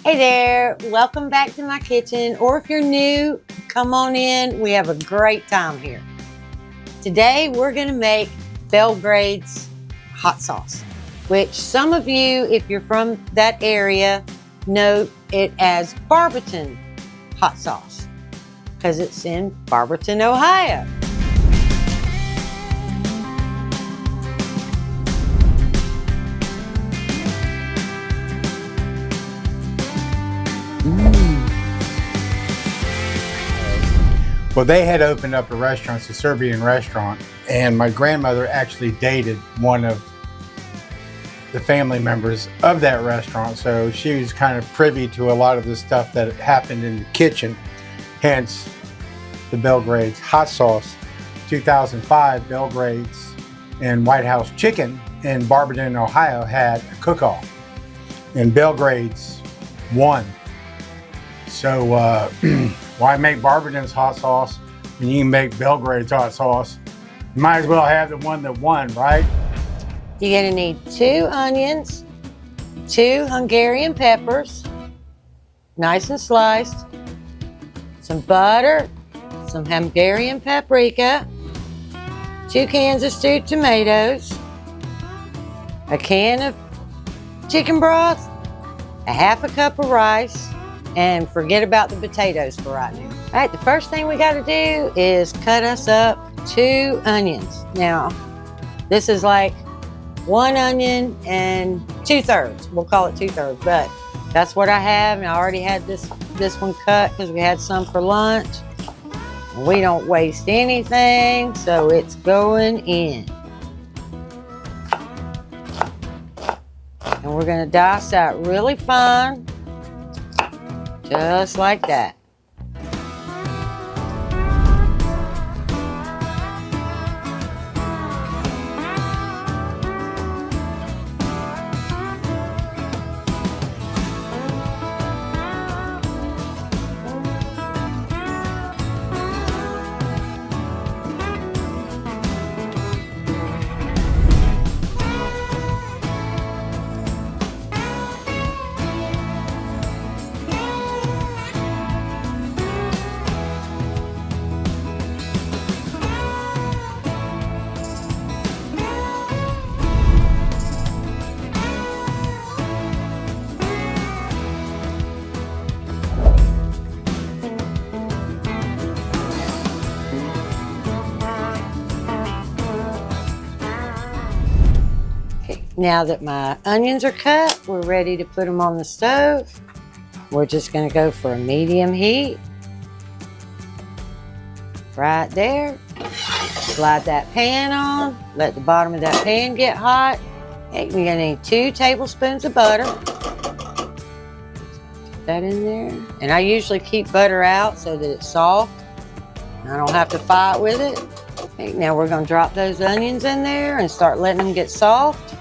Hey there, welcome back to my kitchen, or if you're new, come on in. We have a great time here. Today we're going to make Belgrade's hot sauce, which some of you, if you're from that area, know it as Barberton Hot Sauce because it's in Barberton, Ohio. Well, they had opened up a restaurant, it's a Serbian restaurant, and my grandmother actually dated one of the family members of that restaurant, so she was kind of privy to a lot of the stuff that happened in the kitchen, hence the Belgrades Hot Sauce. 2005, Belgrades and White House Chicken in Barberton, Ohio had a cook-off, and Belgrades won. So why make Barberton's hot sauce when you can make Belgrade's hot sauce? You might as well have the one that won, right? You're going to need 2 onions, 2 Hungarian peppers, nice and sliced, some butter, some Hungarian paprika, 2 cans of stewed tomatoes, a can of chicken broth, a ½ cup of rice, and forget about the potatoes for right now. All right, the first thing we got to do is cut us up 2 onions. Now, this is like 1 onion and 2/3. We'll call it 2/3, but that's what I have, and I already had this one cut because we had some for lunch. We don't waste anything, so it's going in. And we're going to dice that really fine. Just like that. Now that my onions are cut, we're ready to put them on the stove. We're just going to go for a medium heat. Right there. Slide that pan on. Let the bottom of that pan get hot. Okay, we're going to need 2 tablespoons of butter. Put that in there. And I usually keep butter out so that it's soft. I don't have to fight with it. Okay, now we're going to drop those onions in there and start letting them get soft.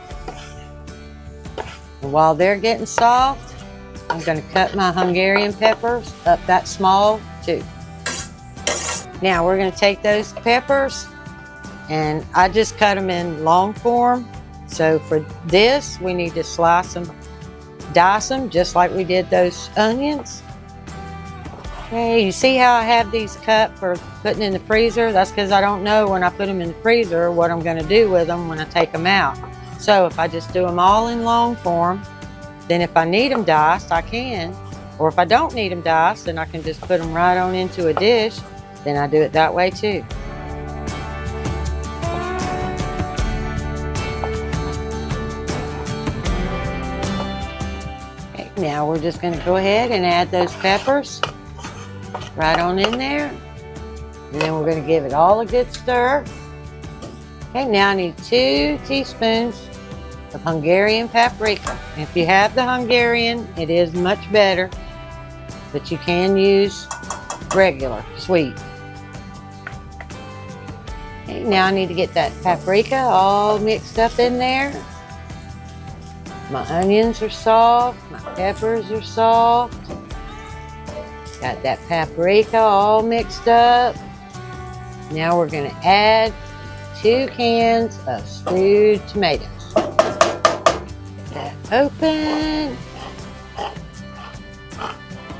And while they're getting soft, I'm going to cut my Hungarian peppers up that small too. Now we're going to take those peppers, and I just cut them in long form. So for this, we need to slice them, dice them, just like we did those onions. Okay, you see how I have these cut for putting in the freezer? That's because I don't know when I put them in the freezer what I'm going to do with them when I take them out. So if I just do them all in long form, then if I need them diced, I can. Or if I don't need them diced, then I can just put them right on into a dish. Then I do it that way too. Okay, now we're just going to go ahead and add those peppers right on in there. And then we're going to give it all a good stir. Okay, now I need 2 teaspoons of Hungarian paprika. If you have the Hungarian, it is much better, but you can use regular, sweet. Okay, now I need to get that paprika all mixed up in there. My onions are soft, my peppers are soft. Got that paprika all mixed up. Now we're going to add 2 cans of stewed tomatoes. That open.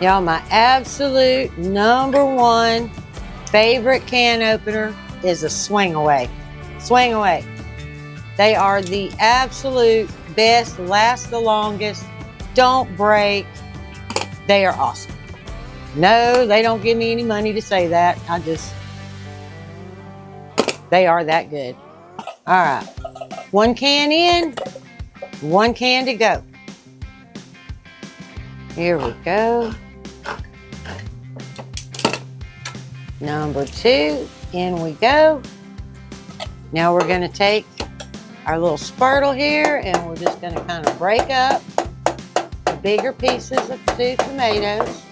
Y'all, my absolute #1 favorite can opener is a Swing Away. Swing Away. They are the absolute best, last the longest, don't break. They are awesome. No, they don't give me any money to say that. They are that good. All right, 1 can in, 1 can to go. Here we go. #2, in we go. Now we're gonna take our little Spurtle here and we're just gonna kind of break up the bigger pieces of 2 tomatoes.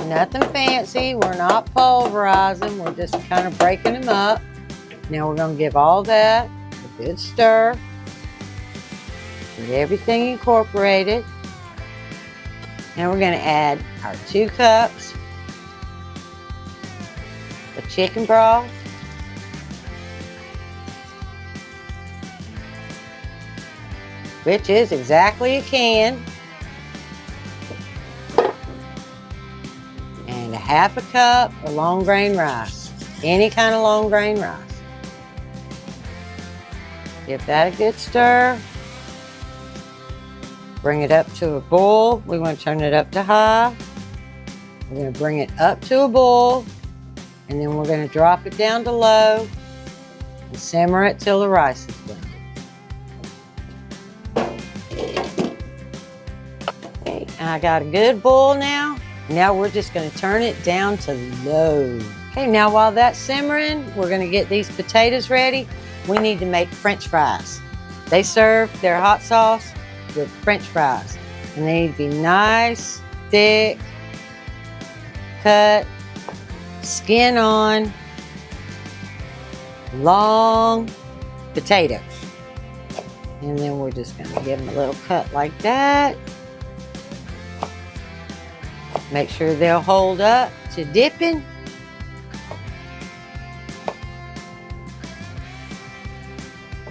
Nothing fancy, we're not pulverizing, we're just kind of breaking them up. Now we're gonna give all that a good stir. Get everything incorporated. Now we're gonna add our 2 cups of chicken broth. Which is exactly a can. And a 1/2 cup of long grain rice. Any kind of long grain rice. Give that a good stir. Bring it up to a boil. We want to turn it up to high. We're going to bring it up to a boil. And then we're going to drop it down to low. And simmer it till the rice is done. Okay, I got a good boil now. Now we're just going to turn it down to low. Okay, now while that's simmering, we're going to get these potatoes ready. We need to make French fries. They serve their hot sauce with French fries. And they need to be nice, thick, cut, skin on, long potatoes. And then we're just going to give them a little cut like that. Make sure they'll hold up to dipping.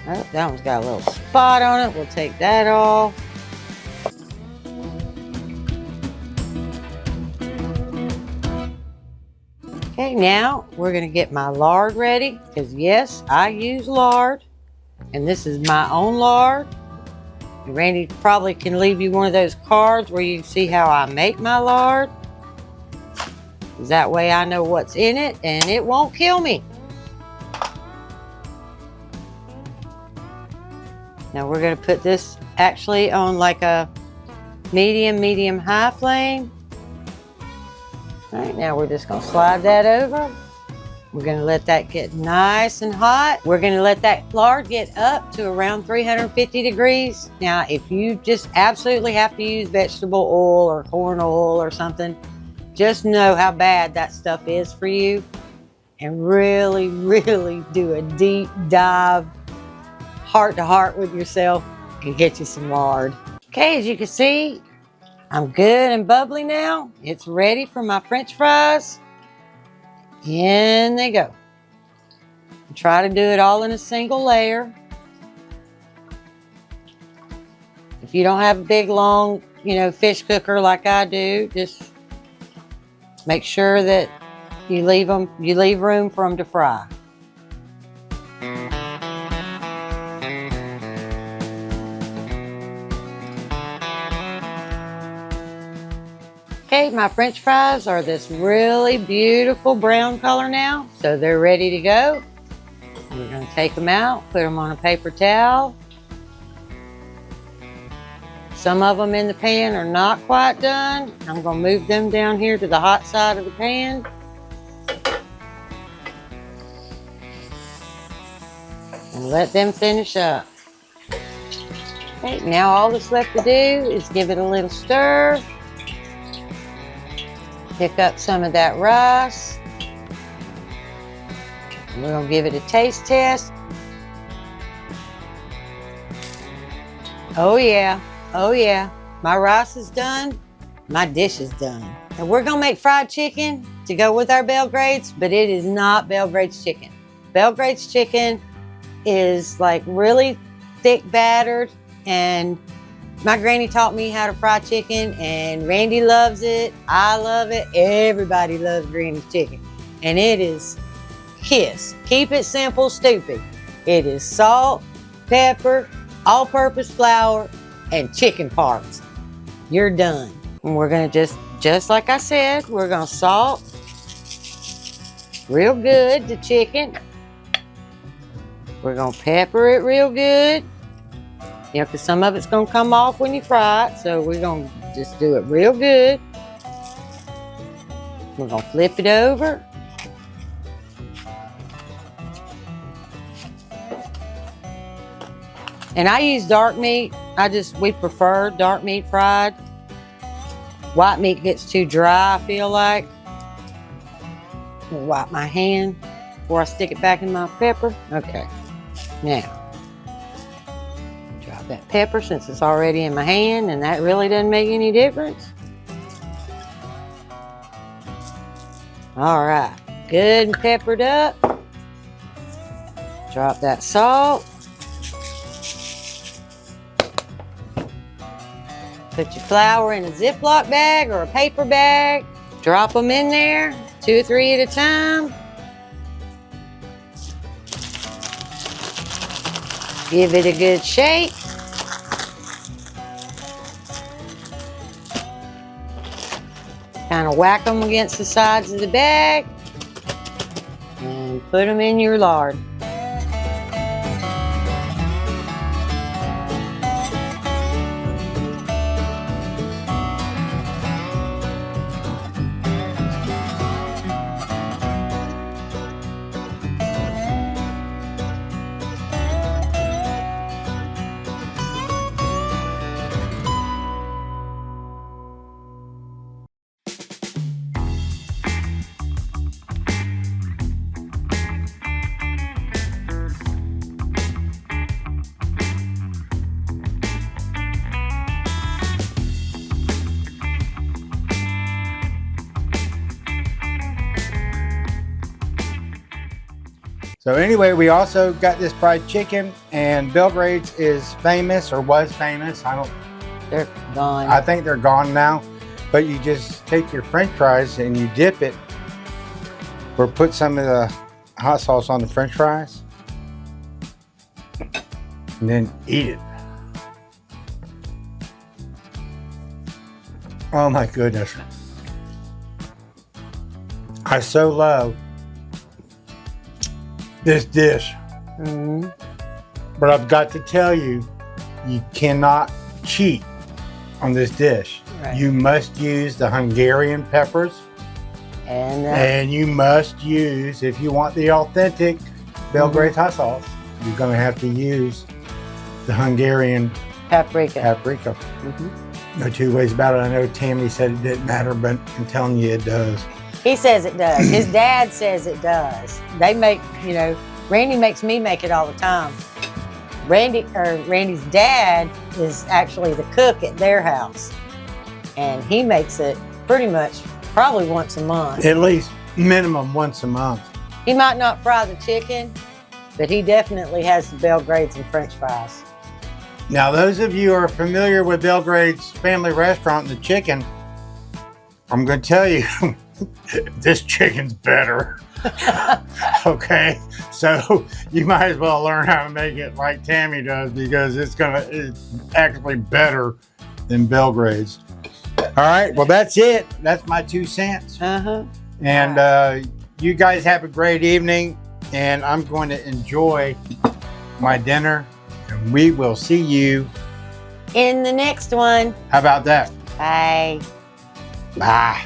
Oh, that one's got a little spot on it. We'll take that off. Okay, now we're going to get my lard ready. Because yes, I use lard. And this is my own lard. And Randy probably can leave you one of those cards where you can see how I make my lard. That way I know what's in it and it won't kill me. Now we're going to put this actually on like a medium-high flame. All right, now we're just going to slide that over. We're going to let that get nice and hot. We're going to let that lard get up to around 350 degrees. Now, if you just absolutely have to use vegetable oil or corn oil or something, just know how bad that stuff is for you. And really, really do a deep dive, heart to heart with yourself and get you some lard. Okay, as you can see, I'm good and bubbly now. It's ready for my French fries. In they go. Try to do it all in a single layer. If you don't have a big, long, fish cooker like I do, just make sure that you leave room for them to fry. Okay, my French fries are this really beautiful brown color now, so they're ready to go. We're going to take them out, put them on a paper towel. Some of them in the pan are not quite done. I'm going to move them down here to the hot side of the pan. And let them finish up. Okay, now all that's left to do is give it a little stir. Pick up some of that rice. We're going to give it a taste test. Oh yeah, oh yeah. My rice is done. My dish is done. And we're going to make fried chicken to go with our Belgrades, but it is not Belgrade's chicken. Belgrade's chicken is like really thick battered and My granny taught me how to fry chicken, and Randy loves it. I love it. Everybody loves Granny's chicken. And it is KISS. Keep it simple, stupid. It is salt, pepper, all-purpose flour, and chicken parts. You're done. And we're gonna just like I said, we're gonna salt real good the chicken. We're gonna pepper it real good. You know, because some of it's gonna come off when you fry it, so we're gonna just do it real good. We're gonna flip it over. And I use dark meat. We prefer dark meat fried. White meat gets too dry, I feel like. I'll wipe my hand before I stick it back in my pepper. Okay, now, drop that pepper since it's already in my hand, and that really doesn't make any difference. All right, good and peppered up. Drop that salt. Put your flour in a Ziploc bag or a paper bag. Drop them in there, 2 or 3 at a time. Give it a good shake. Kind of whack them against the sides of the bag and put them in your lard. So anyway, we also got this fried chicken, and Belgrade's is famous, or was famous. They're gone. I think they're gone now. But you just take your French fries and you dip it, or put some of the hot sauce on the French fries, and then eat it. Oh my goodness. I so love this dish. Mm-hmm. But I've got to tell you, you cannot cheat on this dish. Right. You must use the Hungarian peppers, and you must use, if you want the authentic Belgrade hot sauce, you're going to have to use the Hungarian paprika. Mm-hmm. No two ways about it. I know Tammy said it didn't matter, but I'm telling you it does. He says it does. His dad says it does. They make, Randy makes me make it all the time. Randy's dad is actually the cook at their house. And he makes it pretty much probably once a month. At least minimum once a month. He might not fry the chicken, but he definitely has the Belgrades and French fries. Now, those of you who are familiar with Belgrade's family restaurant and the chicken, I'm going to tell you, this chicken's better. Okay, so you might as well learn how to make it like Tammy does, because it's actually better than Belgrade's. All right, well, that's it. That's my 2 cents. And you guys have a great evening, and I'm going to enjoy my dinner, and we will see you in the next one. How about that? Bye. Bye.